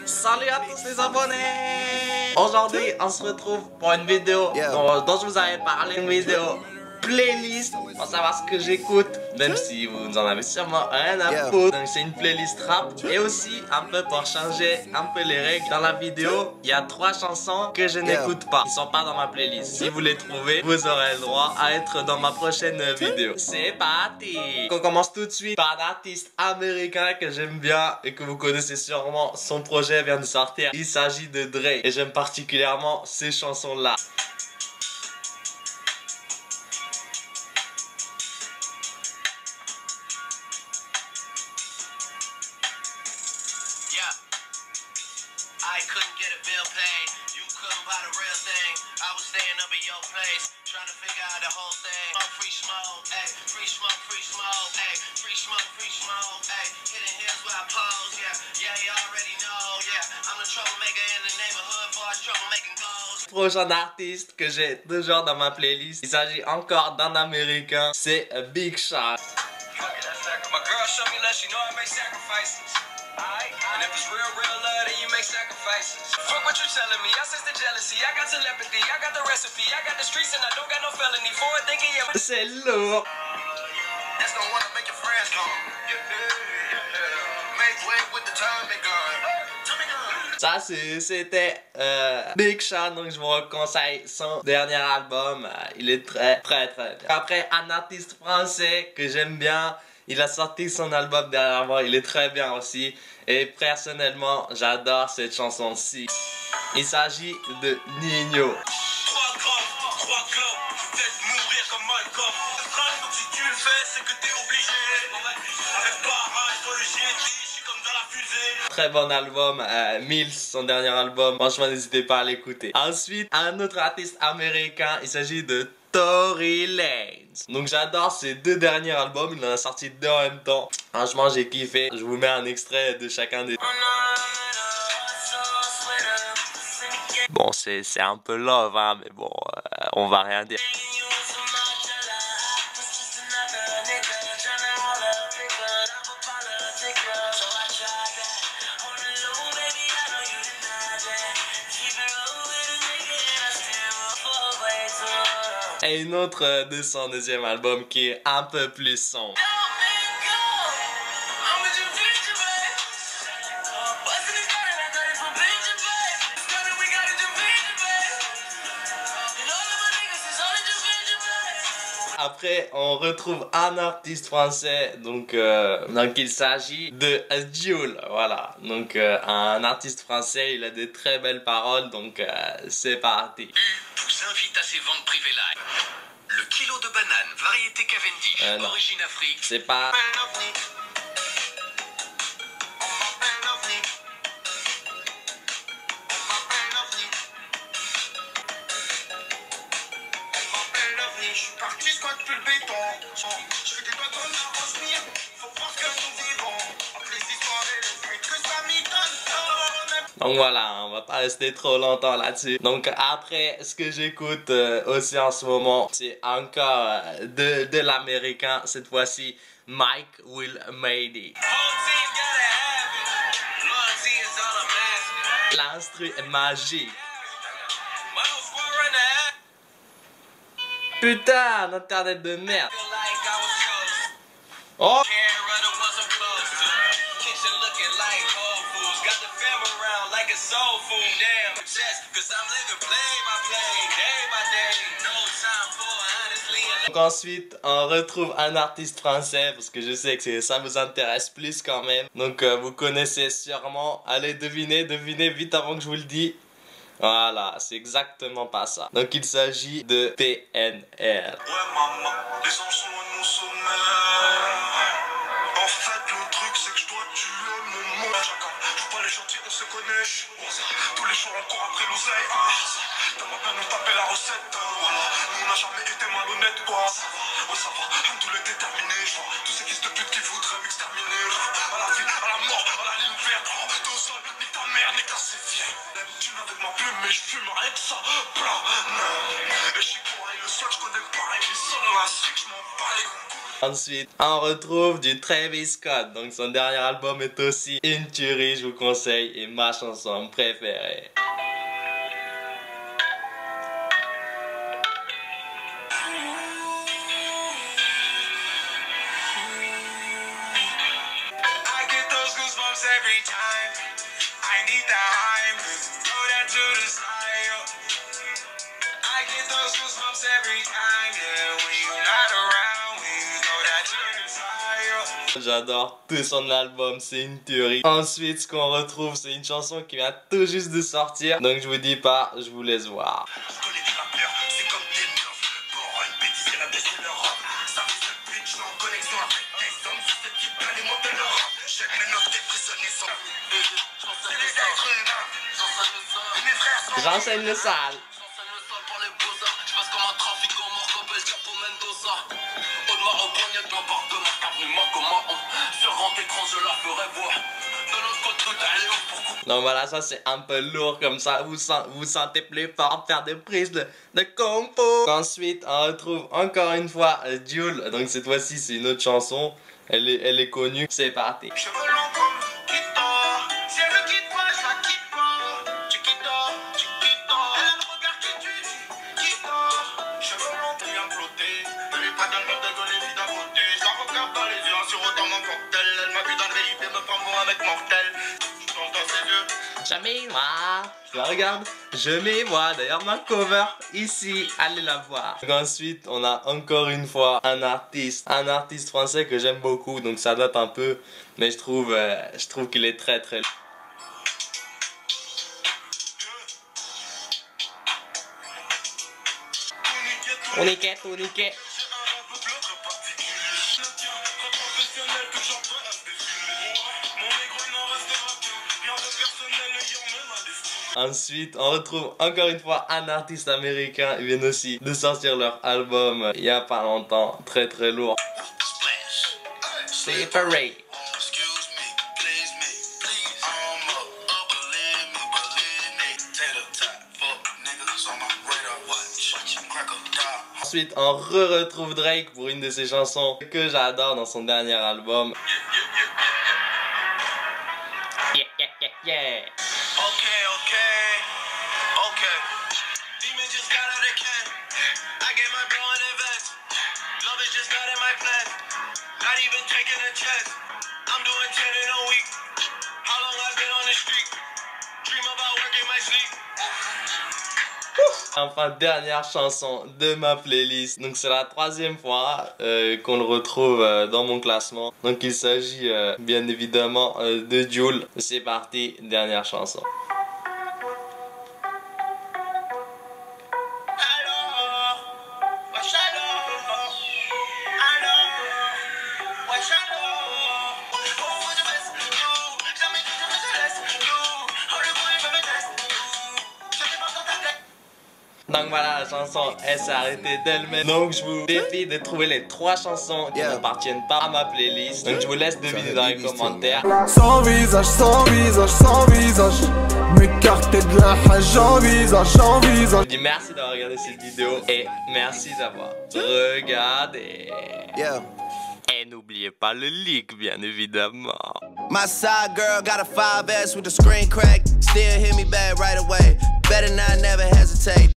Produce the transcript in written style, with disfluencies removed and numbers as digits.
Salut à tous les abonnés! Aujourd'hui, on se retrouve pour une vidéo dont je vous avais parlé, une vidéo playlist pour savoir ce que j'écoute, même si vous en avez sûrement rien à foutre. Donc c'est une playlist rap et aussi un peu pour changer un peu les règles. Dans la vidéo, il y a 3 chansons que je n'écoute pas, qui sont pas dans ma playlist. Si vous les trouvez, vous aurez le droit à être dans ma prochaine vidéo. C'est parti! On commence tout de suite par un artiste américain que j'aime bien et que vous connaissez sûrement. Son projet vient de sortir. Il s'agit de Drake et j'aime particulièrement ces chansons-là. I couldn't get a bill paid. You couldn't buy the real thing. I was staying up at your place, trying to figure out the whole thing. Free smoke, ayy. Free smoke, ayy. Free smoke, ayy. Hidden hills where I pose, yeah, you already know, yeah. I'm the troublemaker in the neighborhood for us troublemaking goals. Prochain artiste que j'ai toujours dans ma playlist, il s'agit encore d'un américain, c'est Big Sean. My girl showed me love, she know I make sacrifices. And if it's real love, then you make sacrifices. Fuck what you telling me, I sense the jealousy, I got telepathy, I got the recipe, I got the streets and I don't got no felony. Forward thinking, yeah. C'est lourd. That's the one to make your friends come. Make way with the time they gone. Ça c'était Big Sean, donc je vous conseille son dernier album, il est très bien. Après un artiste français que j'aime bien, il a sorti son album dernièrement, il est très bien aussi. Et personnellement, j'adore cette chanson-ci. Il s'agit de Nino. 3 grammes, peut-être mourir comme Malcolm. Donc si tu le fais, c'est que t'es obligé. Avec pareil, sur le GT, je suis comme dans la fusée. Très bon album, Mills, son dernier album. Franchement, n'hésitez pas à l'écouter. Ensuite, un autre artiste américain, il s'agit de Tory Lanez. Donc j'adore ces 2 derniers albums, il en a sorti 2 en même temps. Franchement j'ai kiffé, je vous mets un extrait de chacun des... Bon c'est un peu love hein, mais bon on va rien dire. Et une autre de son deuxième album qui est un peu plus sombre. Après, on retrouve un artiste français, donc il s'agit de Jul, voilà. Donc un artiste français, il a des très belles paroles, donc c'est parti. Vous invite à ses ventes privées live. Le kilo de banane, variété Cavendish, origine Afrique. C'est pas... Je suis parti squat depuis le béton. Je fais des doigts dans la revenir. Faut croire que nous vivons entre les histoires et les fuites que ça m'y donne. Donc voilà, on va pas rester trop longtemps là-dessus. Donc après, ce que j'écoute aussi en ce moment, c'est encore de l'américain, cette fois-ci, Mike Will Made It. L'instru est magique. Putain, internet de merde. Oh! Donc ensuite, on retrouve un artiste français parce que je sais que ça vous intéresse plus quand même. Donc vous connaissez sûrement. Allez, devinez vite avant que je vous le dise. Voilà, c'est exactement pas ça. Donc il s'agit de PNL. Ouais maman, les anges sont loin de mon sommeil. En fait le truc c'est que je dois tuer mon monde. Je vois pas les gentils, on se connaît. Tous les jours on court après l'oseille. T'as pas nous taper la recette. Voilà, nous on n'a jamais été malhonnête. Ouais ça va, tout est déterminé. Je vois tous ces fils de pute qui voudraient m'exterminer. À la vie, à la mort, à la ligne verte. Tout seul, nique ta mère, nique ta sévière. Tu n'avais ma plume mais je fume rien que ça. Blanc, et j'y crois et le sol je connais pas. Et les sols là, c'est que je m'en bats les couilles. Ensuite, on retrouve du Travis Scott. Donc son dernier album est aussi une tuerie, je vous conseille, et ma chanson préférée. Every time I need that hype, throw that to the side. I get those goosebumps every time, yeah. When you're not around, when you throw that to the side. J'adore tout son album, c'est une tuerie. Ensuite, ce qu'on retrouve, c'est une chanson qui vient tout juste de sortir. Donc je vous dis pas, je vous laisse voir. J'enseigne le sale. Donc voilà, ça c'est un peu lourd comme ça. Vous sentez plus fort faire des prises de compo. Ensuite, on retrouve encore une fois Jul. Donc cette fois-ci, c'est une autre chanson. Elle est connue. C'est parti. Jamais moi, je la regarde, je m'y vois. D'ailleurs ma cover ici, allez la voir. Donc ensuite on a encore une fois un artiste français que j'aime beaucoup. Donc ça date un peu, mais je trouve qu'il est très très. Tourniquet. Ensuite, on retrouve encore une fois un artiste américain. Ils viennent aussi de sortir leur album il y a pas longtemps. Très très lourd. C'est pareil. Ensuite, on retrouve Drake pour une de ses chansons que j'adore dans son dernier album. Yeah. Enfin, dernière chanson de ma playlist. Donc c'est la troisième fois qu'on le retrouve dans mon classement. Donc il s'agit bien évidemment de Jul. C'est parti, dernière chanson. Donc voilà, la chanson elle s'est arrêtée d'elle-même. Donc je vous défie de trouver les 3 chansons qui n'appartiennent pas à ma playlist. Donc je vous laisse deviner dans les commentaires. Sans visage, m'écarter de la hache, j'envisage. Je vous dis merci d'avoir regardé cette vidéo et merci d'avoir regardé. Et n'oubliez pas le like, bien évidemment. My side girl got a 5S with the screen crack. Still hit me back right away. Better not never hesitate.